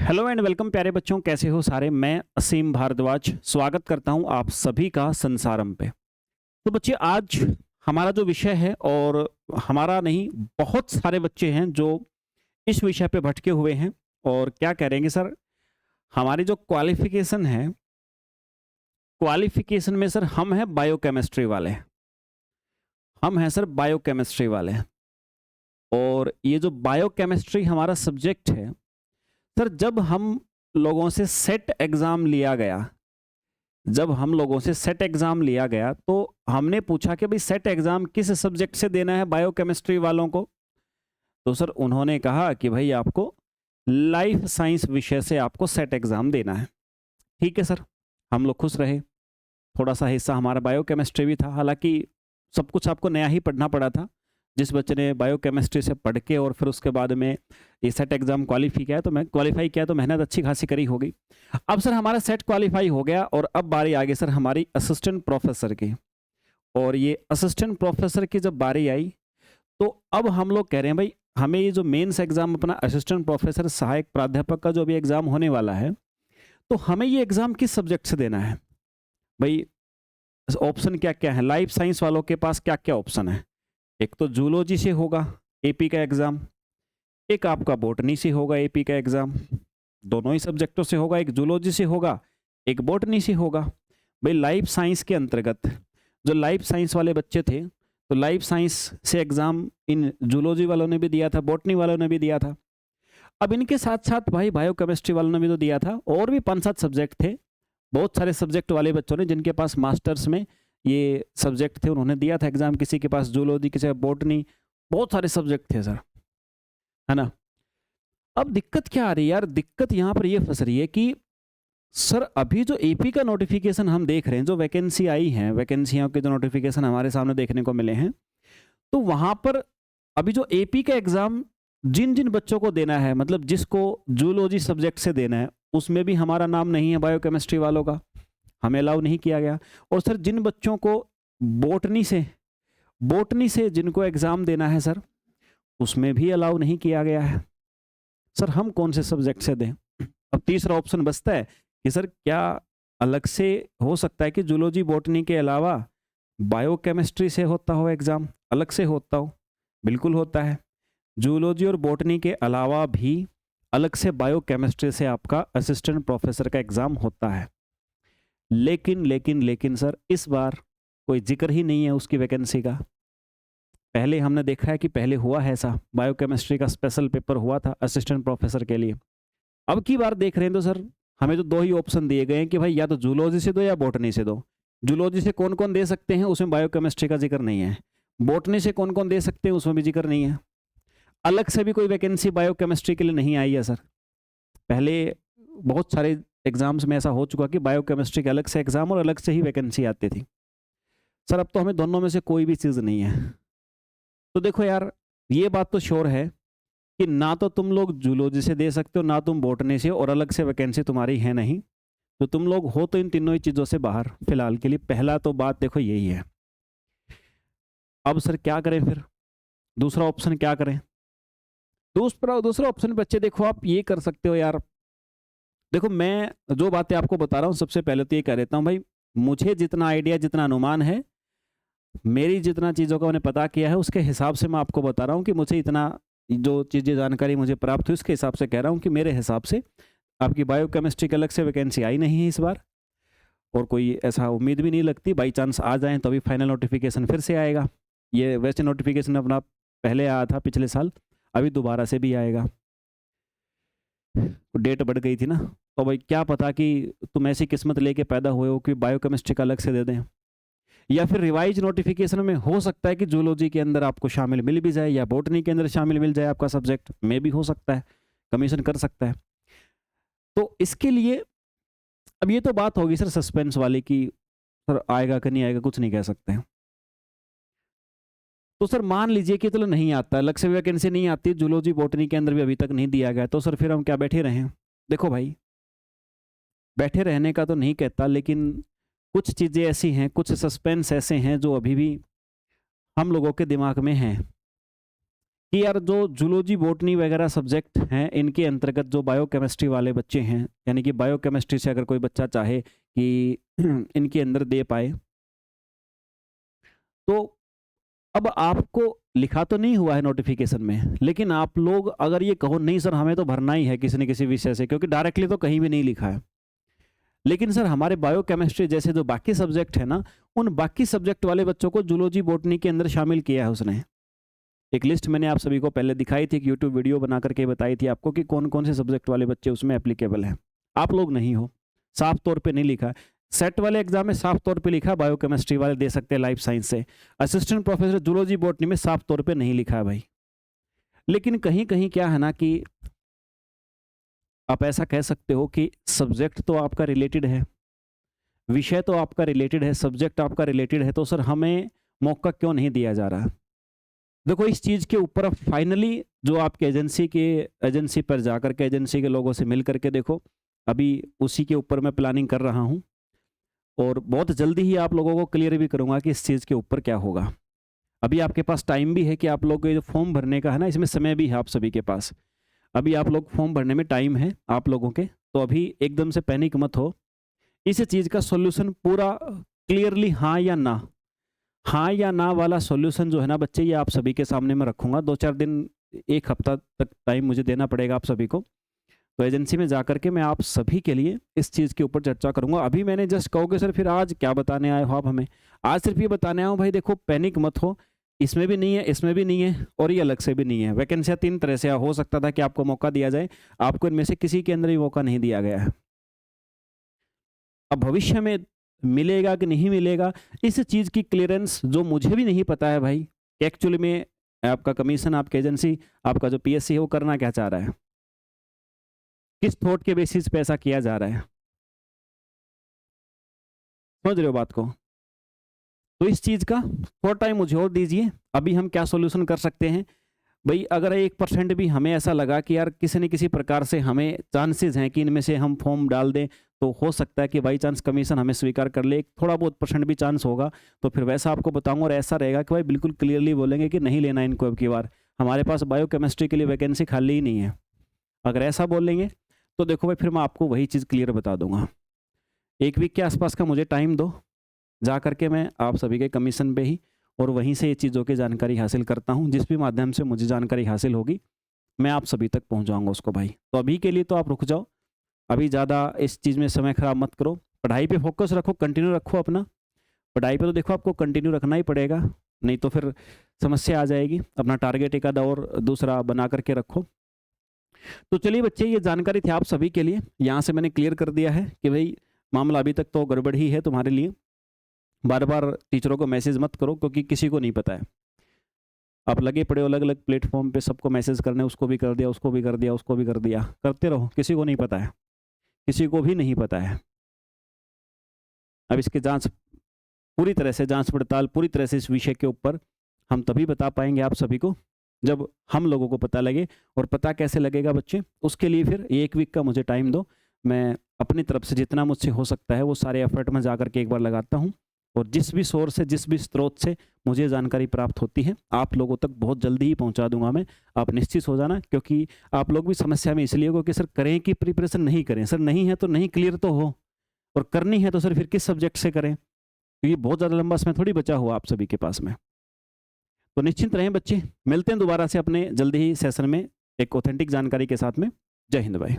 Hello and welcome प्यारे बच्चों, कैसे हो सारे। मैं असीम भारद्वाज स्वागत करता हूं आप सभी का संसारम पे। तो बच्चे, आज हमारा जो विषय है, और हमारा नहीं, बहुत सारे बच्चे हैं जो इस विषय पे भटके हुए हैं और क्या करेंगे सर, हमारी जो क्वालिफिकेशन है, क्वालिफिकेशन में सर हम हैं बायोकेमिस्ट्री वाले। हम हैं सर बायोकेमिस्ट्री वाले। और ये जो बायोकेमिस्ट्री हमारा सब्जेक्ट है सर, जब हम लोगों से सेट एग्जाम लिया गया, जब हम लोगों से सेट एग्जाम लिया गया तो हमने पूछा कि भाई सेट एग्जाम किस सब्जेक्ट से देना है बायोकेमिस्ट्री वालों को। तो सर उन्होंने कहा कि भाई आपको लाइफ साइंस विषय से आपको सेट एग्जाम देना है। ठीक है सर, हम लोग खुश रहे। थोड़ा सा हिस्सा हमारा बायोकेमिस्ट्री भी था, हालांकि सब कुछ आपको नया ही पढ़ना पड़ा था। जिस बच्चे ने बायोकेमिस्ट्री से पढ़ के और फिर उसके बाद में ये सेट एग्जाम क्वालिफाई किया तो मेहनत अच्छी खासी करी होगी। अब सर हमारा सेट क्वालिफाई हो गया और अब बारी आ गई सर हमारी असिस्टेंट प्रोफेसर की। और ये असिस्टेंट प्रोफेसर की जब बारी आई तो अब हम लोग कह रहे हैं भाई हमें ये जो मेंस एग्जाम अपना असिस्टेंट प्रोफेसर सहायक प्राध्यापक का जो अभी एग्जाम होने वाला है, तो हमें ये एग्जाम किस सब्जेक्ट से देना है भाई। ऑप्शन क्या क्या है, लाइफ साइंस वालों के पास क्या क्या ऑप्शन है। एक तो जूलॉजी से होगा एपी का एग्जाम, एक आपका बॉटनी से होगा एपी का एग्जाम। दोनों ही सब्जेक्टों से होगा, एक जूलॉजी से होगा, एक बॉटनी से होगा। भाई लाइफ साइंस के अंतर्गत जो लाइफ साइंस वाले बच्चे थे, तो लाइफ साइंस से एग्जाम इन जूलॉजी वालों ने भी दिया था, बॉटनी वालों ने भी दिया था। अब इनके साथ साथ भाई बायोकेमिस्ट्री वालों ने भी तो दिया था, और भी 5-7 सब्जेक्ट थे। बहुत सारे सब्जेक्ट वाले बच्चों ने जिनके पास मास्टर्स में ये सब्जेक्ट थे उन्होंने दिया था एग्जाम। किसी के पास जूलॉजी, किसी का बॉटनी, बहुत सारे सब्जेक्ट थे सर, है ना। अब दिक्कत क्या आ रही है यार, दिक्कत यहाँ पर ये फंस रही है कि सर अभी जो एपी का नोटिफिकेशन हम देख रहे हैं, जो वैकेंसी आई है, वैकेंसियों के जो नोटिफिकेशन हमारे सामने देखने को मिले हैं, तो वहां पर अभी जो एपी का एग्जाम जिन जिन बच्चों को देना है, मतलब जिसको जूलॉजी सब्जेक्ट से देना है, उसमें भी हमारा नाम नहीं है बायोकेमिस्ट्री वालों का, हमें अलाउ नहीं किया गया। और सर जिन बच्चों को बोटनी से जिनको एग्जाम देना है सर, उसमें भी अलाउ नहीं किया गया है। सर हम कौन से सब्जेक्ट से दें। अब तीसरा ऑप्शन बचता है कि सर क्या अलग से हो सकता है कि जूलॉजी बॉटनी के अलावा बायोकेमिस्ट्री से होता हो एग्जाम, अलग से होता हो। बिल्कुल होता है, जूलॉजी और बॉटनी के अलावा भी अलग से बायोकेमिस्ट्री से आपका असिस्टेंट प्रोफेसर का एग्जाम होता है। लेकिन सर इस बार कोई जिक्र ही नहीं है उसकी वैकेंसी का। पहले हमने देखा है कि पहले हुआ है ऐसा, बायोकेमिस्ट्री का स्पेशल पेपर हुआ था असिस्टेंट प्रोफेसर के लिए। अब की बार देख रहे हैं तो सर हमें तो दो ही ऑप्शन दिए गए हैं कि भाई या तो जूलॉजी से दो या बॉटनी से दो। जूलॉजी से कौन कौन दे सकते हैं उसमें बायोकेमिस्ट्री का जिक्र नहीं है, बॉटनी से कौन कौन दे सकते हैं उसमें भी जिक्र नहीं है। अलग से भी कोई वैकेंसी बायोकेमिस्ट्री के लिए नहीं आई है सर। पहले बहुत सारे एग्जाम्स में ऐसा हो चुका कि बायोकेमिस्ट्री के अलग से एग्जाम और अलग से ही वैकेंसी आती थी। सर अब तो हमें दोनों में से कोई भी चीज़ नहीं है। तो देखो यार, ये बात तो श्योर है कि ना तो तुम लोग जूलॉजी से दे सकते हो, ना तुम बॉटनी से, और अलग से वैकेंसी तुम्हारी है नहीं। तो तुम लोग हो तो इन तीनों ही चीज़ों से बाहर फिलहाल के लिए। पहला तो बात देखो यही है। अब सर क्या करें फिर, दूसरा ऑप्शन क्या करें। दूसरा ऑप्शन बच्चे देखो, आप ये कर सकते हो यार। देखो मैं जो बातें आपको बता रहा हूँ, सबसे पहले तो ये कह देता हूँ भाई, मुझे जितना आइडिया, जितना अनुमान है, मेरी जितना चीज़ों का मैंने पता किया है, उसके हिसाब से मैं आपको बता रहा हूँ कि मुझे इतना जो चीज़ें जानकारी मुझे प्राप्त हुई उसके हिसाब से कह रहा हूँ कि मेरे हिसाब से आपकी बायोकेमिस्ट्री के अलग से वैकेंसी आई नहीं है इस बार, और कोई ऐसा उम्मीद भी नहीं लगती। बाई चांस आ जाए तो अभी फाइनल नोटिफिकेशन फिर से आएगा। ये वैसे नोटिफिकेशन अपना पहले आया था पिछले साल, अभी दोबारा से भी आएगा। डेट बढ़ गई थी ना, तो भाई क्या पता कि तुम ऐसी किस्मत लेके पैदा हुए हो कि बायोकेमिस्ट्री का अलग से दे दें, या फिर रिवाइज नोटिफिकेशन में हो सकता है कि जूलॉजी के अंदर आपको शामिल मिल भी जाए, या बॉटनी के अंदर शामिल मिल जाए आपका सब्जेक्ट, में भी हो सकता है, कमीशन कर सकता है। तो इसके लिए अब ये तो बात होगी सर सस्पेंस वाली कि सर आएगा कि नहीं आएगा, कुछ नहीं कह सकते हैं। तो सर मान लीजिए कि चलो नहीं आता, अलग से वैकेंसी नहीं आती, जूलॉजी बॉटनी के अंदर भी अभी तक नहीं दिया गया, तो सर फिर हम क्या बैठे रहें। देखो भाई, बैठे रहने का तो नहीं कहता, लेकिन कुछ चीज़ें ऐसी हैं, कुछ सस्पेंस ऐसे हैं जो अभी भी हम लोगों के दिमाग में हैं कि यार जो जूलॉजी बॉटनी वगैरह सब्जेक्ट हैं इनके अंतर्गत जो बायोकेमिस्ट्री वाले बच्चे हैं, यानी कि बायोकेमिस्ट्री से अगर कोई बच्चा चाहे कि इनके अंदर दे पाए, तो अब आपको लिखा तो नहीं हुआ है नोटिफिकेशन में, लेकिन आप लोग अगर ये कहो नहीं सर हमें तो भरना ही है किसी न किसी विषय से, क्योंकि डायरेक्टली तो कहीं भी नहीं लिखा है, लेकिन सर हमारे बायोकेमिस्ट्री जैसे जो बाकी सब्जेक्ट है ना, उन बाकी सब्जेक्ट वाले बच्चों को जूलॉजी बॉटनी के अंदर शामिल किया है उसने। एक लिस्ट मैंने आप सभी को पहले दिखाई थी, एक यूट्यूब वीडियो बना करके बताई थी आपको कि कौन कौन से सब्जेक्ट वाले बच्चे उसमें एप्लीकेबल हैं। आप लोग नहीं हो, साफ तौर पे नहीं लिखा है। सेट वाले एग्जाम में साफ तौर पे लिखा है बायोकेमिस्ट्री वाले दे सकते हैं लाइफ साइंस से, असिस्टेंट प्रोफेसर जूलॉजी बॉटनी में साफ तौर पे नहीं लिखा है भाई। लेकिन कहीं कहीं क्या है ना कि आप ऐसा कह सकते हो कि सब्जेक्ट तो आपका रिलेटेड है, विषय तो आपका रिलेटेड है, सब्जेक्ट आपका रिलेटेड है, तो सर हमें मौका क्यों नहीं दिया जा रहा? देखो इस चीज़ के ऊपर फाइनली जो आपके एजेंसी पर जाकर के एजेंसी के लोगों से मिल करके देखो, अभी उसी के ऊपर मैं प्लानिंग कर रहा हूँ और बहुत जल्दी ही आप लोगों को क्लियर भी करूँगा कि इस चीज़ के ऊपर क्या होगा। अभी आपके पास टाइम भी है कि आप लोग जो फॉर्म भरने का है ना, इसमें समय भी है आप सभी के पास। अभी आप लोग फॉर्म भरने में टाइम है आप लोगों के, तो अभी एकदम से पैनिक मत हो। इस चीज़ का सॉल्यूशन पूरा क्लियरली हाँ या ना वाला सॉल्यूशन जो है ना बच्चे, ये आप सभी के सामने मैं रखूँगा। 2-4 दिन, 1 हफ्ता तक टाइम मुझे देना पड़ेगा आप सभी को। तो एजेंसी में जाकर के मैं आप सभी के लिए इस चीज़ के ऊपर चर्चा करूँगा। अभी मैंने जस्ट कहोगे सर फिर आज क्या बताने आए हो आप हमें? आज सिर्फ ये बताने आया हूँ भाई देखो पैनिक मत हो, इसमें भी नहीं है, इसमें भी नहीं है और ये अलग से भी नहीं है। वैकेंसियाँ 3 तरह से हो सकता था कि आपको मौका दिया जाए, आपको इनमें से किसी के अंदर भी मौका नहीं दिया गया है। अब भविष्य में मिलेगा कि नहीं मिलेगा, इस चीज़ की क्लियरेंस जो मुझे भी नहीं पता है भाई, एक्चुअली में आपका कमीशन, आपकी एजेंसी, आपका जो पीएससी है वो करना क्या चाह रहा है, किस थॉट के बेसिस पे ऐसा किया जा रहा है, समझ रहे हो बात को? तो इस चीज़ का थोड़ा टाइम मुझे और दीजिए। अभी हम क्या सॉल्यूशन कर सकते हैं भाई, अगर 1% भी हमें ऐसा लगा कि यार किसी न किसी प्रकार से हमें चांसेस हैं कि इनमें से हम फॉर्म डाल दें, तो हो सकता है कि बाई चांस कमीशन हमें स्वीकार कर ले, थोड़ा बहुत % भी चांस होगा, तो फिर वैसा आपको बताऊंगा। और ऐसा रहेगा कि भाई बिल्कुल क्लियरली बोलेंगे कि नहीं लेना इनको अब की बार, हमारे पास बायोकेमिस्ट्री के लिए वैकेंसी खाली ही नहीं है। अगर ऐसा बोलेंगे तो देखो भाई फिर मैं आपको वही चीज़ क्लियर बता दूंगा। 1 वीक के आसपास का मुझे टाइम दो, जा करके मैं आप सभी के कमीशन पे ही और वहीं से ये चीज़ों की जानकारी हासिल करता हूँ। जिस भी माध्यम से मुझे जानकारी हासिल होगी मैं आप सभी तक पहुँचाऊँगा उसको भाई। तो अभी के लिए तो आप रुक जाओ, अभी ज़्यादा इस चीज़ में समय ख़राब मत करो, पढ़ाई पे फोकस रखो, कंटिन्यू रखो अपना। पढ़ाई पे तो देखो आपको कंटिन्यू रखना ही पड़ेगा, नहीं तो फिर समस्या आ जाएगी। अपना टारगेट एक आधा और दूसरा बना करके रखो। तो चलिए बच्चे, ये जानकारी थी आप सभी के लिए। यहाँ से मैंने क्लियर कर दिया है कि भाई मामला अभी तक तो गड़बड़ ही है तुम्हारे लिए। बार बार टीचरों को मैसेज मत करो, क्योंकि किसी को नहीं पता है। आप लगे पड़े हो अलग अलग प्लेटफॉर्म पे सबको मैसेज करने, उसको भी कर दिया, उसको भी कर दिया, उसको भी कर दिया, करते रहो, किसी को नहीं पता है, किसी को भी नहीं पता है। अब इसकी जांच पूरी तरह से, जांच पड़ताल पूरी तरह से इस विषय के ऊपर हम तभी बता पाएंगे आप सभी को जब हम लोगों को पता लगे। और पता कैसे लगेगा बच्चे, उसके लिए फिर 1 वीक का मुझे टाइम दो। मैं अपनी तरफ से जितना मुझसे हो सकता है वो सारे एफर्ट में जा करके एक बार लगाता हूँ, और जिस भी सोर्स से, जिस भी स्रोत से मुझे जानकारी प्राप्त होती है आप लोगों तक बहुत जल्दी ही पहुंचा दूंगा मैं। आप निश्चित हो जाना, क्योंकि आप लोग भी समस्या में इसलिए हो कि सर करें कि प्रिपरेशन नहीं करें। सर नहीं है तो नहीं, क्लियर तो हो, और करनी है तो सर फिर किस सब्जेक्ट से करें, क्योंकि बहुत ज़्यादा लंबा समय थोड़ी बचा हुआ आप सभी के पास में। तो निश्चिंत रहें बच्चे, मिलते हैं दोबारा से अपने जल्दी ही सेशन में एक ऑथेंटिक जानकारी के साथ में। जय हिंद भाई।